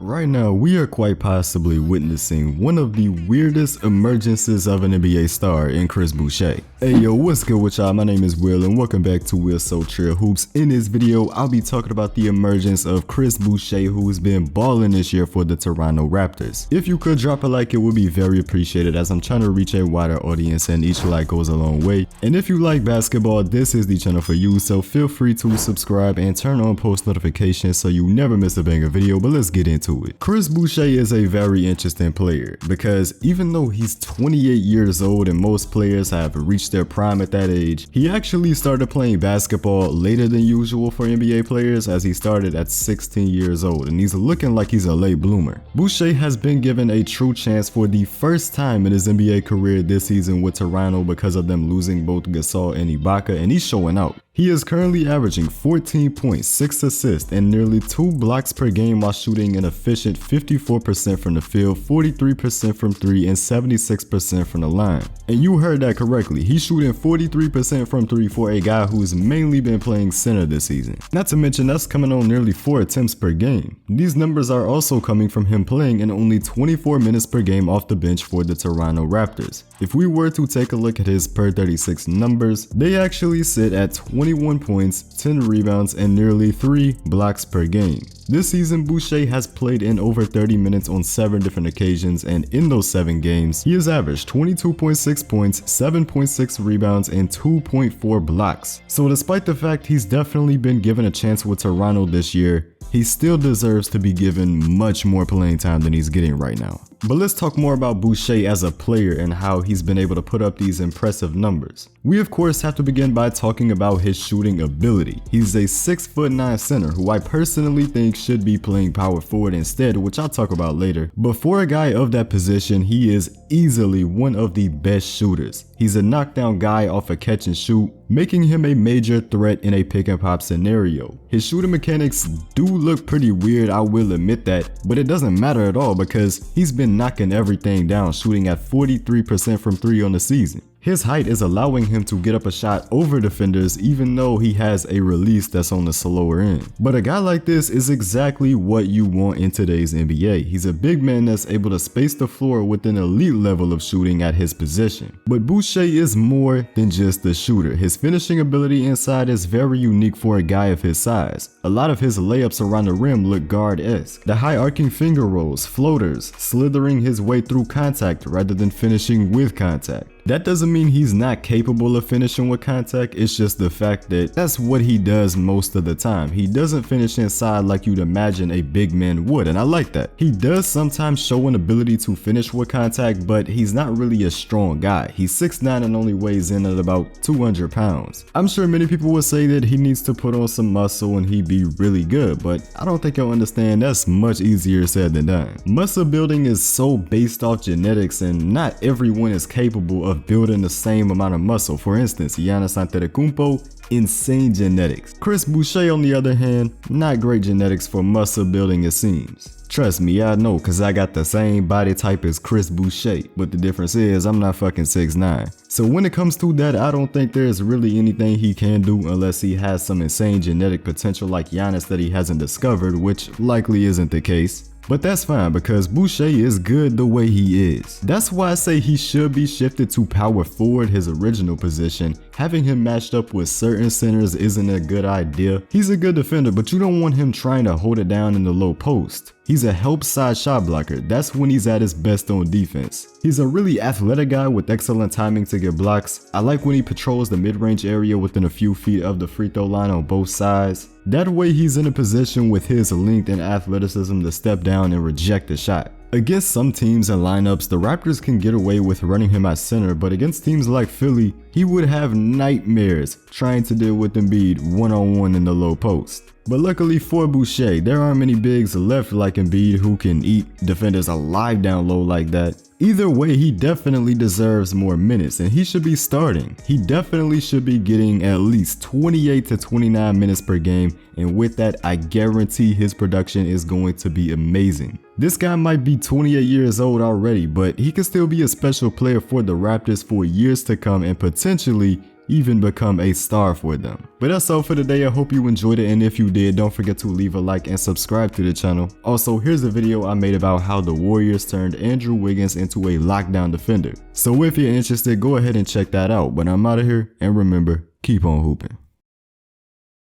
Right now, we are quite possibly witnessing one of the weirdest emergences of an NBA star in Chris Boucher. Hey yo, what's good with y'all? My name is Will and welcome back to Will So Trill Hoops. In this video, I'll be talking about the emergence of Chris Boucher, who's been balling this year for the Toronto Raptors. If you could drop a like, it would be very appreciated as I'm trying to reach a wider audience and each like goes a long way. And if you like basketball, this is the channel for you, so feel free to subscribe and turn on post notifications so you never miss a banger video. But let's get into it. Chris Boucher is a very interesting player because even though he's 28 years old and most players have reached their prime at that age, he actually started playing basketball later than usual for NBA players, as he started at 16 years old and he's looking like he's a late bloomer. Boucher has been given a true chance for the first time in his NBA career this season with Toronto because of them losing both Gasol and Ibaka, and he's showing out. He is currently averaging 14.6 assists and nearly 2 blocks per game while shooting an efficient 54% from the field, 43% from 3, and 76% from the line. And you heard that correctly, he's shooting 43% from 3 for a guy who's mainly been playing center this season. Not to mention that's coming on nearly 4 attempts per game. These numbers are also coming from him playing in only 24 minutes per game off the bench for the Toronto Raptors. If we were to take a look at his per 36 numbers, they actually sit at 21 points, 10 rebounds, and nearly 3 blocks per game. This season, Boucher has played in over 30 minutes on 7 different occasions, and in those 7 games, he has averaged 22.6 points, 7.6 rebounds, and 2.4 blocks. So despite the fact he's definitely been given a chance with Toronto this year, he still deserves to be given much more playing time than he's getting right now. But let's talk more about Boucher as a player and how he's been able to put up these impressive numbers. We of course have to begin by talking about his shooting ability. He's a 6'9" center who I personally think should be playing power forward instead, which I'll talk about later. But for a guy of that position, he is easily one of the best shooters. He's a knockdown guy off a catch and shoot, making him a major threat in a pick and pop scenario. His shooting mechanics do look pretty weird, I will admit that, but it doesn't matter at all because he's been knocking everything down, shooting at 43% from 3 on the season. His height is allowing him to get up a shot over defenders even though he has a release that's on the slower end. But a guy like this is exactly what you want in today's NBA. He's a big man that's able to space the floor with an elite level of shooting at his position. But Boucher is more than just a shooter. His finishing ability inside is very unique for a guy of his size. A lot of his layups around the rim look guard-esque. The high arcing finger rolls, floaters, slithering his way through contact rather than finishing with contact. That doesn't mean he's not capable of finishing with contact, it's just the fact that that's what he does most of the time. He doesn't finish inside like you'd imagine a big man would, and I like that. He does sometimes show an ability to finish with contact, but he's not really a strong guy. He's 6'9" and only weighs in at about 200 pounds. I'm sure many people would say that he needs to put on some muscle and he'd be really good, but I don't think you'll understand that's much easier said than done. Muscle building is so based off genetics and not everyone is capable of building the same amount of muscle. For instance, Giannis Antetokounmpo, insane genetics. Chris Boucher on the other hand, not great genetics for muscle building it seems. Trust me, I know cause I got the same body type as Chris Boucher, but the difference is I'm not fucking 6'9". So when it comes to that, I don't think there's really anything he can do unless he has some insane genetic potential like Giannis that he hasn't discovered, which likely isn't the case. But that's fine because Boucher is good the way he is. That's why I say he should be shifted to power forward, his original position. Having him matched up with certain centers isn't a good idea. He's a good defender, but you don't want him trying to hold it down in the low post. He's a help side shot blocker. That's when he's at his best on defense. He's a really athletic guy with excellent timing to get blocks. I like when he patrols the mid-range area within a few feet of the free throw line on both sides. That way he's in a position with his length and athleticism to step down and reject the shot. Against some teams and lineups, the Raptors can get away with running him at center, but against teams like Philly, he would have nightmares trying to deal with Embiid one-on-one in the low post. But luckily for Boucher, there aren't many bigs left like Embiid who can eat defenders alive down low like that. Either way, he definitely deserves more minutes and he should be starting. He definitely should be getting at least 28 to 29 minutes per game, and with that, I guarantee his production is going to be amazing. This guy might be 28 years old already, but he can still be a special player for the Raptors for years to come and potentially even become a star for them. But that's all for today. I hope you enjoyed it, and if you did, don't forget to leave a like and subscribe to the channel. Also, here's a video I made about how the Warriors turned Andrew Wiggins into a lockdown defender. So if you're interested, go ahead and check that out. But I'm out of here, and remember, keep on hooping.